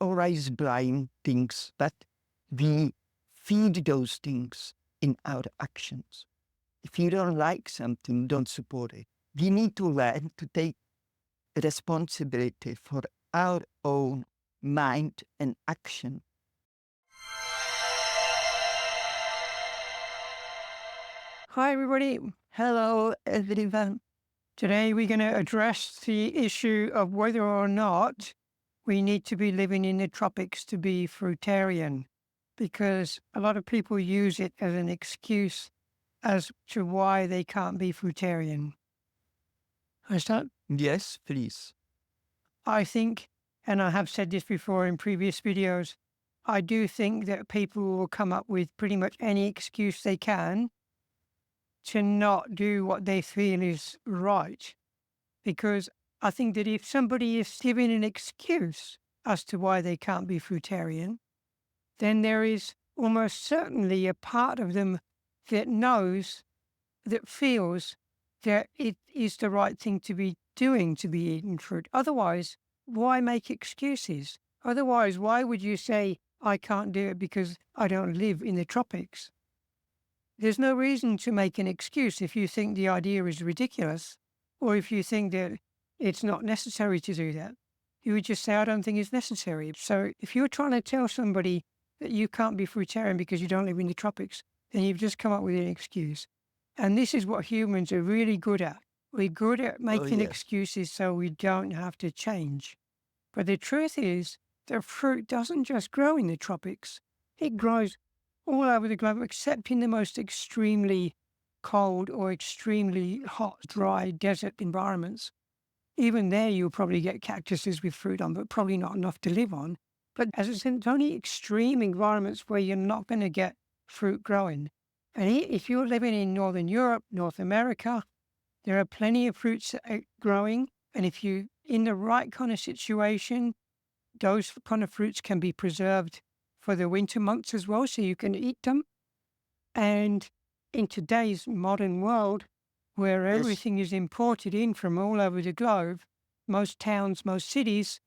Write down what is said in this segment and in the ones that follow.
always blame things, but we feed those things in our actions. If you don't like something, don't support it. We need to learn to take responsibility for our own mind and action. Hi everybody. Hello, everyone. Today we're going to address the issue of whether or not we need to be living in the tropics to be fruitarian, because a lot of people use it as an excuse as to why they can't be fruitarian. I start? Yes, please. I think, and I have said this before in previous videos, I do think that people will come up with pretty much any excuse they can to not do what they feel is right. Because I think that if somebody is giving an excuse as to why they can't be fruitarian, then there is almost certainly a part of them that knows, that feels that it is the right thing to be doing, to be eating fruit. Otherwise, why make excuses? Otherwise, why would you say, I can't do it because I don't live in the tropics? There's no reason to make an excuse if you think the idea is ridiculous, or if you think that it's not necessary to do that. You would just say, I don't think it's necessary. So if you're trying to tell somebody that you can't be fruitarian because you don't live in the tropics, then you've just come up with an excuse. And this is what humans are really good at. We're good at making excuses so we don't have to change. But the truth is that fruit doesn't just grow in the tropics. It grows all over the globe, except in the most extremely cold or extremely hot, dry desert environments. Even there, you'll probably get cactuses with fruit on, but probably not enough to live on. But as I said, it's only extreme environments where you're not going to get fruit growing. And if you're living in Northern Europe, North America, there are plenty of fruits that are growing. And if you're in the right kind of situation, those kind of fruits can be preserved for the winter months as well, so you can eat them. And in today's modern world, where everything is imported in from all over the globe, most towns, most cities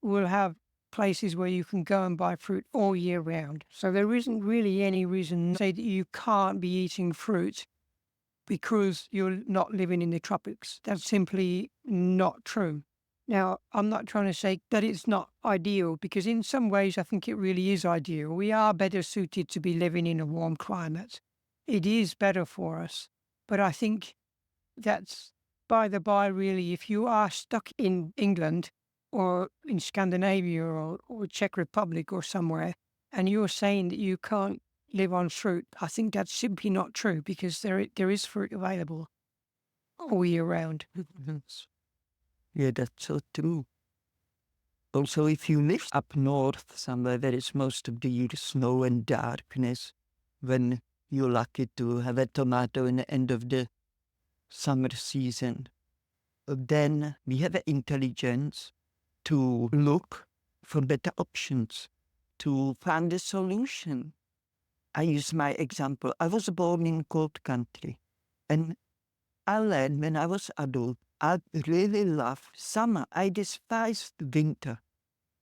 will have places where you can go and buy fruit all year round. So there isn't really any reason to say that you can't be eating fruit because you're not living in the tropics. That's simply not true. Now, I'm not trying to say that it's not ideal, because in some ways I think it really is ideal. We are better suited to be living in a warm climate. It is better for us. But I think that's by the by, really. If you are stuck in England or in Scandinavia or Czech Republic or somewhere, and you're saying that you can't live on fruit, I think that's simply not true, because there is fruit available all year round. Yeah, that's so true. Also, if you live up north somewhere where it's most of the year snow and darkness, when you're lucky to have a tomato in the end of the summer season, then we have the intelligence to look for better options, to find a solution. I use my example. I was born in cold country, and I learned when I was adult, I really love summer. I despised winter.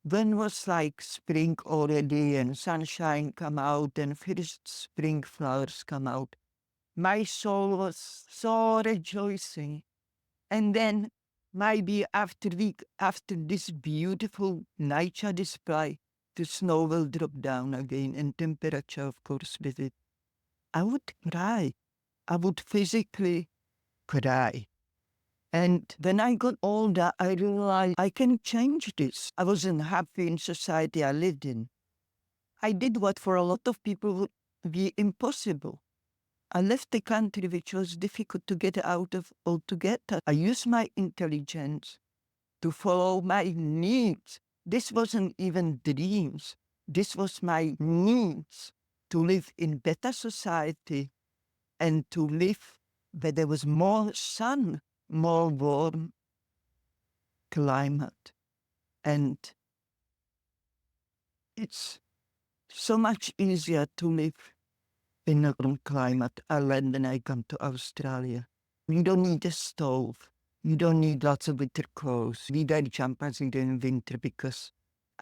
When was like spring already and sunshine come out and first spring flowers come out, my soul was so rejoicing. And then maybe after this beautiful nature display, the snow will drop down again and temperature, of course, with it. I would cry. I would physically cry. And when I got older, I realized I can change this. I wasn't happy in society I lived in. I did what for a lot of people would be impossible. I left the country which was difficult to get out of altogether. I used my intelligence to follow my needs. This wasn't even dreams. This was my needs to live in better society and to live where there was more sun, more warm climate. And it's so much easier to live in a warm climate. I learned when I come to Australia. You don't need a stove. You don't need lots of winter clothes. We wear jumpers in the winter because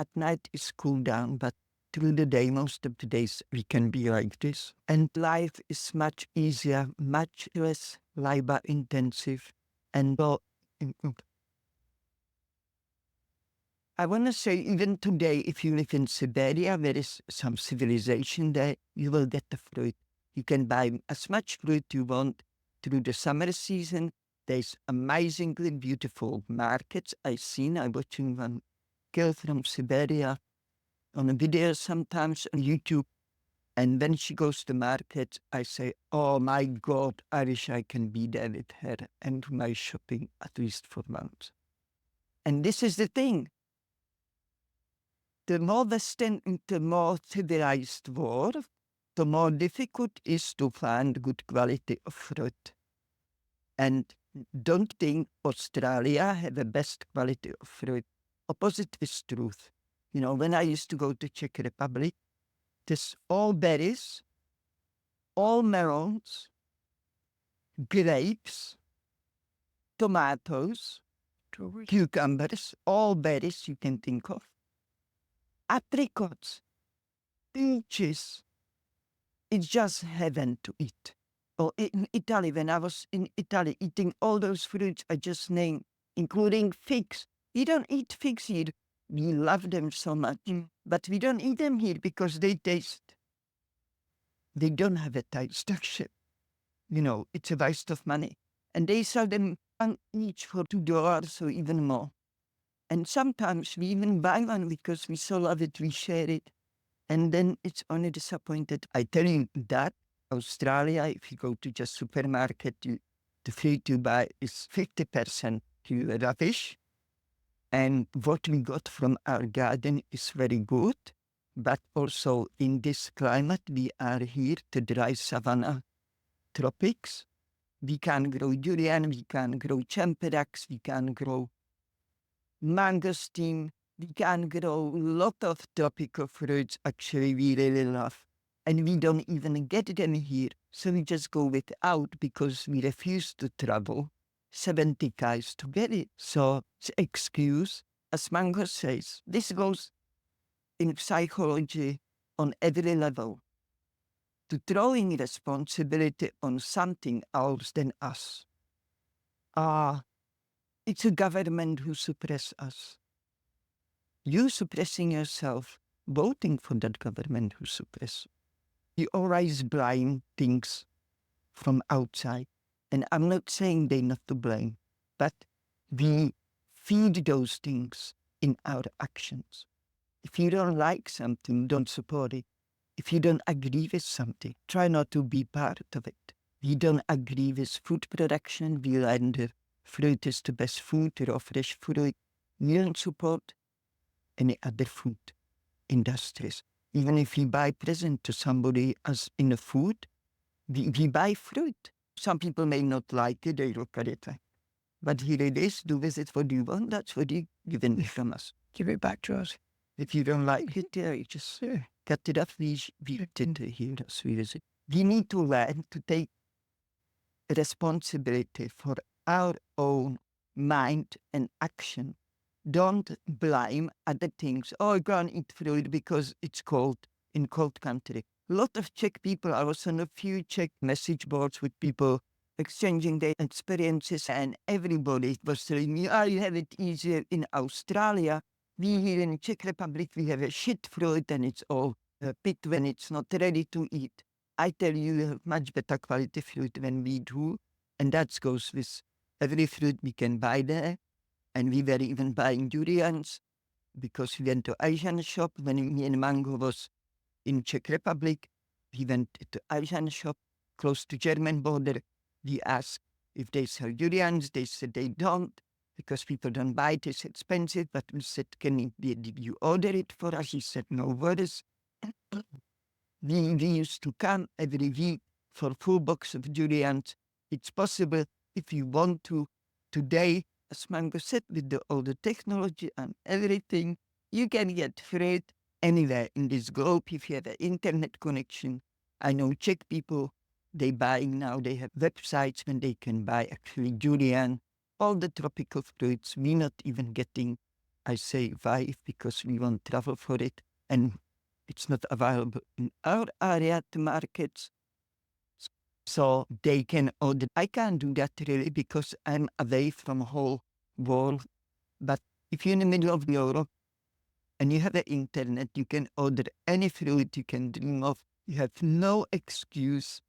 At night it's cool down, but through the day, most of the days, we can be like this. And life is much easier, much less labor intensive. And well, I want to say, even today, if you live in Siberia, there is some civilization there, you will get the fruit. You can buy as much fruit you want through the summer season. There's amazingly beautiful markets I've seen. I'm watching one girl from Siberia on a video sometimes on YouTube. And when she goes to market, I say, oh my God, I wish I can be there with her and do my shopping at least for months. And this is the thing. The more Western, the more civilized world, the more difficult it is to find good quality of fruit. And don't think Australia have the best quality of fruit. Opposite is truth. You know, when I used to go to Czech Republic, there's all berries, all melons, grapes, tomatoes, cucumbers, all berries you can think of, apricots, peaches. It's just heaven to eat. Or in Italy, when I was in Italy eating all those fruits I just named, including figs. We don't eat figs here. We love them so much, but we don't eat them here because they don't have a taste structure. You know, it's a waste of money. And they sell them one each for $2 or even more. And sometimes we even buy one because we so love it, we share it. And then it's only disappointed. I tell you that Australia, if you go to just supermarket, the fruit you buy is 50% to rubbish. And what we got from our garden is very good. But also in this climate, we are here, the dry savanna, tropics. We can grow durian, we can grow champerax, we can grow mangosteen, we can grow a lot of tropical fruits actually we really love. And we don't even get them here. So we just go without because we refuse to travel 70 k's to get it. So it's an excuse, as Mango says. This goes in psychology on every level. To throwing responsibility on something else than us. It's a government who suppress us. You suppressing yourself, voting for that government who suppress. You always blame things from outside. And I'm not saying they're not to blame, but we feed those things in our actions. If you don't like something, don't support it. If you don't agree with something, try not to be part of it. We don't agree with food production. We learn that fruit is the best food, raw fresh fruit. We don't support any other food industries. Even if we buy present to somebody as in a food, we buy fruit. Some people may not like it, they look at it like, but here it is, do with it what you want, that's what you given from us. Give it back to us. If you don't like it, you just cut it off, we tend to hear as we visit. We need to learn to take responsibility for our own mind and action. Don't blame other things. Oh, I can't eat fruit because it's cold in cold country. A lot of Czech people, I was on a few Czech message boards with people exchanging their experiences, and everybody was telling me, oh, you have it easier in Australia. We here in Czech Republic, we have a shit fruit and it's all pit when it's not ready to eat. I tell you, we have much better quality fruit than we do. And that goes with every fruit we can buy there. And we were even buying durians because we went to Asian shop when me and Mango was in Czech Republic. We went to Asian shop close to German border. We asked if they sell durians. They said they don't because people don't buy it. It's expensive. But we said, did you order it for us? He said, no worries. We used to come every week for a full box of durians. It's possible if you want to. Today, as Mango said, with all the technology and everything, you can get fruit anywhere in this globe if you have an internet connection. I know Czech people, they buying now, they have websites when they can buy actually durian, all the tropical fruits. We're not even getting I say why, because we won't travel for it, and it's not available in our area at the markets. So they can order. I can't do that really because I'm away from the whole world. But if you're in the middle of Europe and you have the internet, you can order any fruit you can dream of. You have no excuse.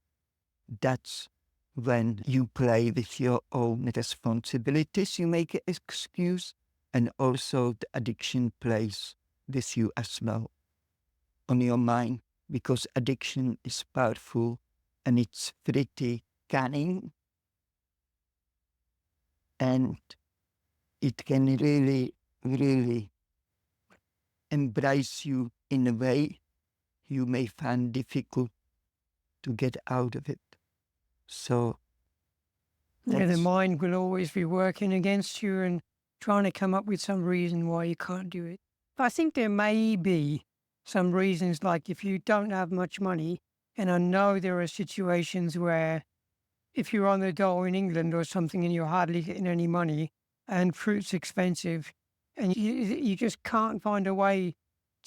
That's when you play with your own responsibilities. You make an excuse, and also the addiction plays with you as well on your mind, because addiction is powerful and it's pretty cunning, and it can really, really embrace you in a way you may find difficult to get out of it. So Yeah, the that's mind will always be working against you and trying to come up with some reason why you can't do it. I think there may be some reasons, like if you don't have much money, and I know there are situations where if you're on the dole in England or something and you're hardly getting any money and fruit's expensive and you just can't find a way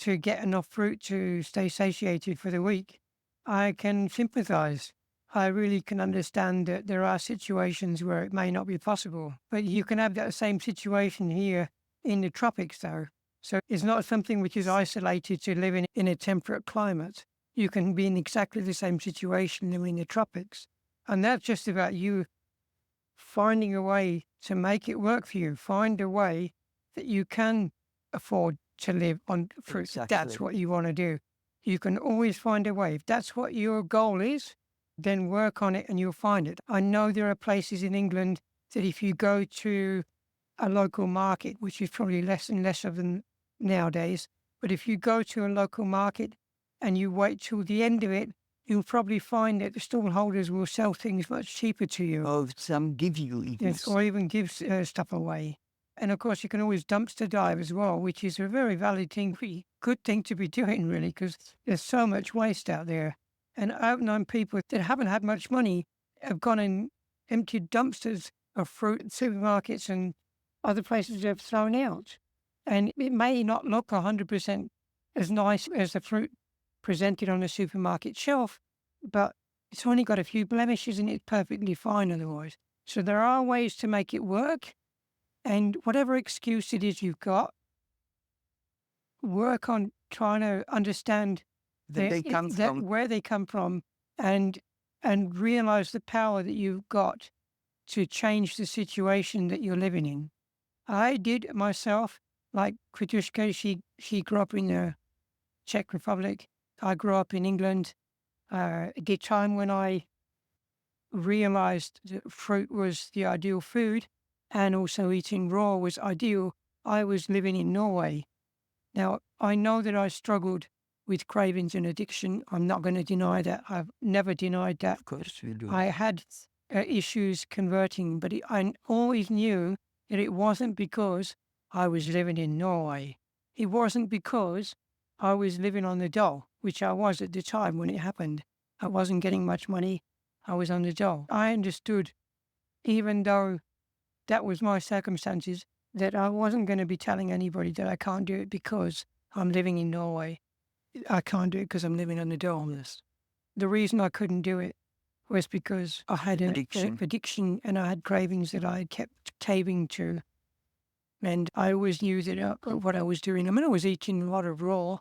to get enough fruit to stay satiated for the week, I can sympathize. I really can understand that there are situations where it may not be possible, but you can have that same situation here in the tropics though. So it's not something which is isolated to living in a temperate climate. You can be in exactly the same situation in the tropics. And that's just about you finding a way to make it work for you. Find a way that you can afford to live on fruit. If that's exactly. what you want to do. You can always find a way. If that's what your goal is, then work on it and you'll find it. I know there are places in England that if you go to a local market, which is probably less and less of them nowadays, but if you go to a local market and you wait till the end of it, you'll probably find that the stallholders will sell things much cheaper to you. Or some give you even. Yes, or even give stuff away. And of course, you can always dumpster dive as well, which is a very valid thing, good thing to be doing, really, because there's so much waste out there. And I've known people that haven't had much money have gone and emptied dumpsters of fruit in supermarkets and other places they've thrown out. And it may not look 100% as nice as the fruit presented on a supermarket shelf, but it's only got a few blemishes and it's perfectly fine otherwise. So there are ways to make it work. And whatever excuse it is you've got, work on trying to understand Where they come from. where they come from, and realize the power that you've got to change the situation that you're living in. I did myself, like Kritushka, she grew up in the Czech Republic. I grew up in England. The time when I realized that fruit was the ideal food and also eating raw was ideal, I was living in Norway. Now, I know that I struggled with cravings and addiction. I'm not going to deny that. I've never denied that. Of course we do. I had issues converting, but I always knew that it wasn't because I was living in Norway. It wasn't because I was living on the dole, which I was at the time when it happened. I wasn't getting much money. I was on the dole. I understood, even though that was my circumstances, that I wasn't going to be telling anybody that I can't do it because I'm living in Norway. I can't do it because I'm living on the dole. The reason I couldn't do it was because I had an addiction and I had cravings that I kept caving to. And I always knew that what I was doing, I mean, I was eating a lot of raw,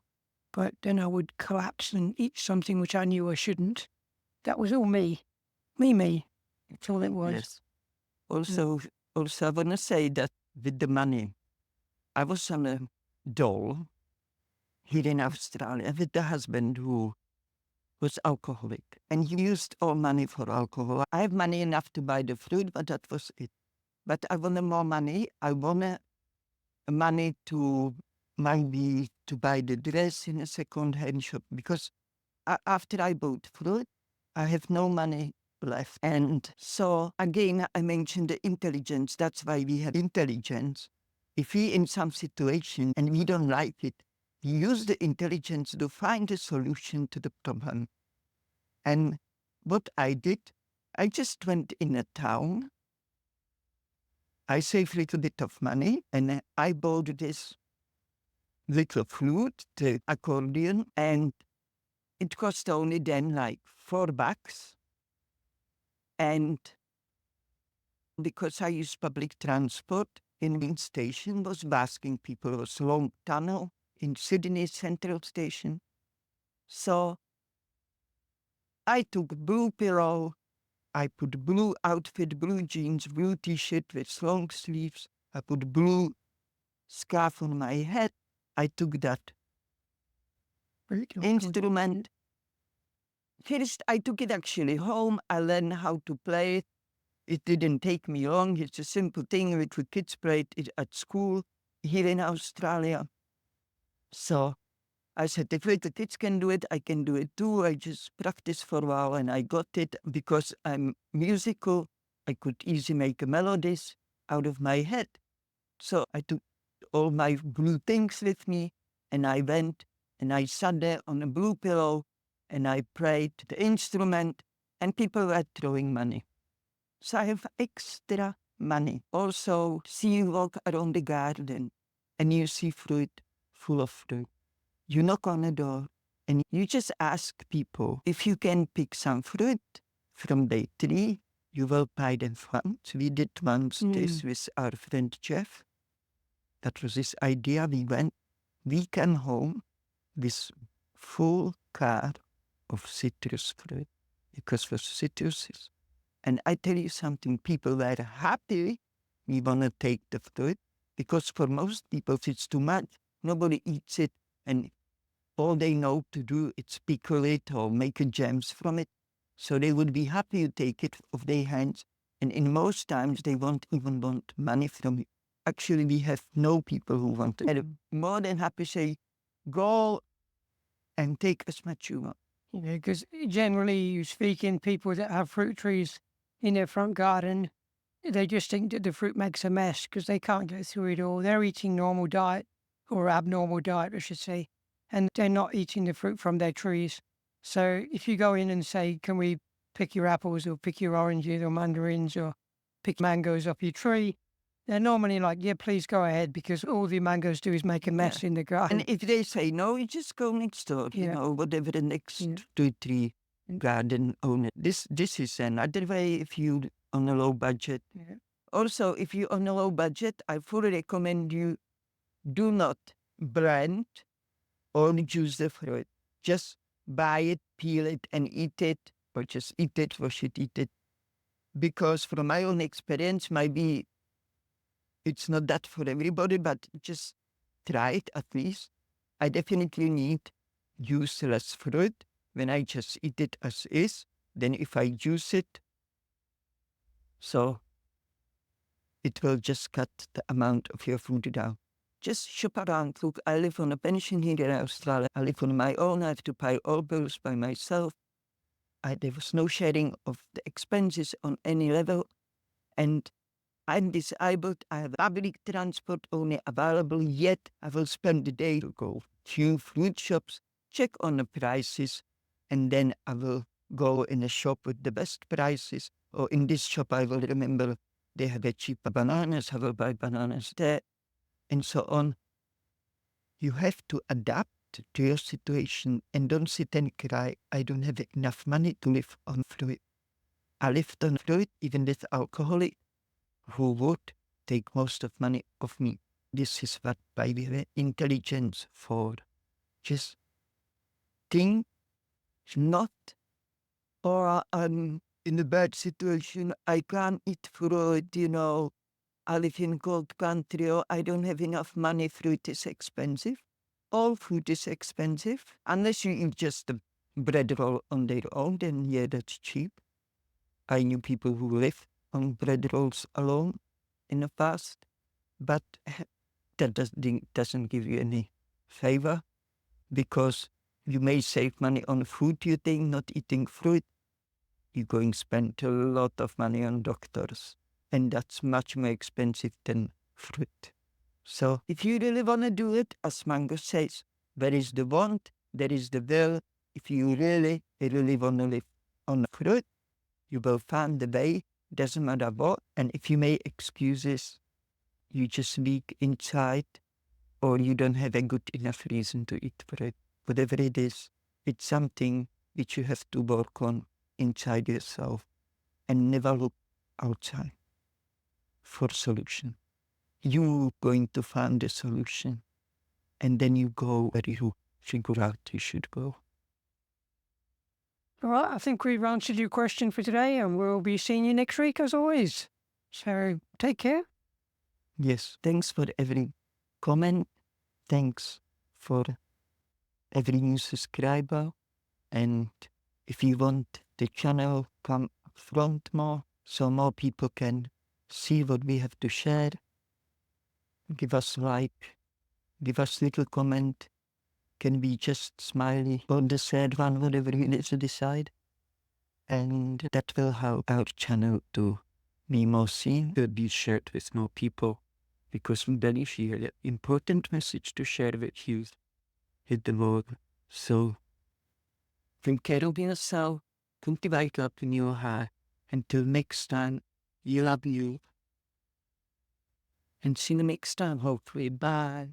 but then I would collapse and eat something which I knew I shouldn't. That was all me. Me. That's all it was. Yes. Also, I want to say that with the money, I was on a dole here in Australia with the husband who was alcoholic, and he used all money for alcohol. I have money enough to buy the fruit, but that was it. But I wanted more money. I wanted money to maybe to buy the dress in a second-hand shop, because after I bought fruit, I have no money left. And so again, I mentioned the intelligence. That's why we have intelligence. If we in some situation and we don't like it, we use the intelligence to find a solution to the problem. And what I did, I just went in a town I saved a little bit of money and I bought this little flute, the accordion, and it cost only then like $4. And because I use public transport, in the station was basking people, it was a long tunnel in Sydney Central Station. So I took blue pillow, I put blue outfit, blue jeans, blue t-shirt with long sleeves. I put blue scarf on my head. I took that instrument. First, I took it actually home. I learned how to play it. It didn't take me long. It's a simple thing which the kids played it at school here in Australia. So I said, if the kids can do it, I can do it too. I just practiced for a while and I got it. Because I'm musical, I could easily make melodies out of my head. So I took all my blue things with me and I went and I sat there on a blue pillow and I played the instrument and people were throwing money. So I have extra money. Also, see you walk around the garden and you see fruit full of fruit. You knock on a door and you just ask people if you can pick some fruit from their tree. You will buy them once. We did once this with our friend Jeff. That was his idea. We came home with full car of citrus fruit because for citruses. And I tell you something, people were happy we want to take the fruit because for most people it's too much. Nobody eats it and all they know to do is pickle it or make a jams from it. So they would be happy to take it off their hands. And in most times they won't even want money from you. Actually, we have no people who want it. And more than happy say, go and take as much you want. You know, because generally you speaking, people that have fruit trees in their front garden, they just think that the fruit makes a mess because they can't get through it all. They're eating normal diet or abnormal diet, I should say, and they're not eating the fruit from their trees. So if you go in and say, can we pick your apples or pick your oranges or mandarins or pick mangoes off your tree, they're normally like, yeah, please go ahead, because all the mangoes do is make a mess in the garden. And if they say no, you just go next door, you know, whatever the next 2-3 garden owner. This is another way if you on a low budget. Also, if you on a low budget, I fully recommend you do not blend or juice the fruit. Just buy it, peel it, and eat it, or just eat it, wash it, eat it. Because from my own experience, maybe it's not that for everybody, but just try it at least. I definitely need juiceless fruit when I just eat it as is. Then if I juice it, so it will just cut the amount of your food down. Just shop around. Look, I live on a pension here in Australia. I live on my own. I have to pay all bills by myself. There was no sharing of the expenses on any level. And I'm disabled. I have public transport only available, yet I will spend the day to go to fruit shops, check on the prices, and then I will go in a shop with the best prices. Or in this shop, I will remember they have a cheaper bananas, I will buy bananas there, and so on. You have to adapt to your situation and don't sit and cry, I don't have enough money to live on fruit. I lived on fruit even with alcoholic who would take most of money of me. This is what by the way intelligence for. Just think not, or I'm in a bad situation, I can't eat fruit, you know, I live in cold country, or I don't have enough money, fruit is expensive. All food is expensive. Unless you eat just the bread roll on their own, then yeah, that's cheap. I knew people who live on bread rolls alone in the past, but that doesn't give you any favor, because you may save money on food, you think, not eating fruit. You're going to spend a lot of money on doctors, and that's much more expensive than fruit. So if you really want to do it, as Mango says, there is the want, there is the will. If you really, really want to live on fruit, you will find the way, doesn't matter what. And if you make excuses, you just weak inside, or you don't have a good enough reason to eat bread. Whatever it is, it's something which you have to work on inside yourself and never look outside for solution. You're going to find a solution, and then you go where you figure out you should go. All right, I think we've answered your question for today, and we'll be seeing you next week as always. So take care. Yes, thanks for every comment. Thanks for every new subscriber. And if you want the channel, come up front more so more people can see what we have to share. Give us like, give us little comment. Can be just smiley or the sad one, whatever you need to decide. And that will help our channel to be more seen, to be shared with more people. Because we believe here the important message to share with you is the Lord. So, take care of yourself, cultivate up in your heart. Until next time, we love you. And see you next time, hopefully. Bye.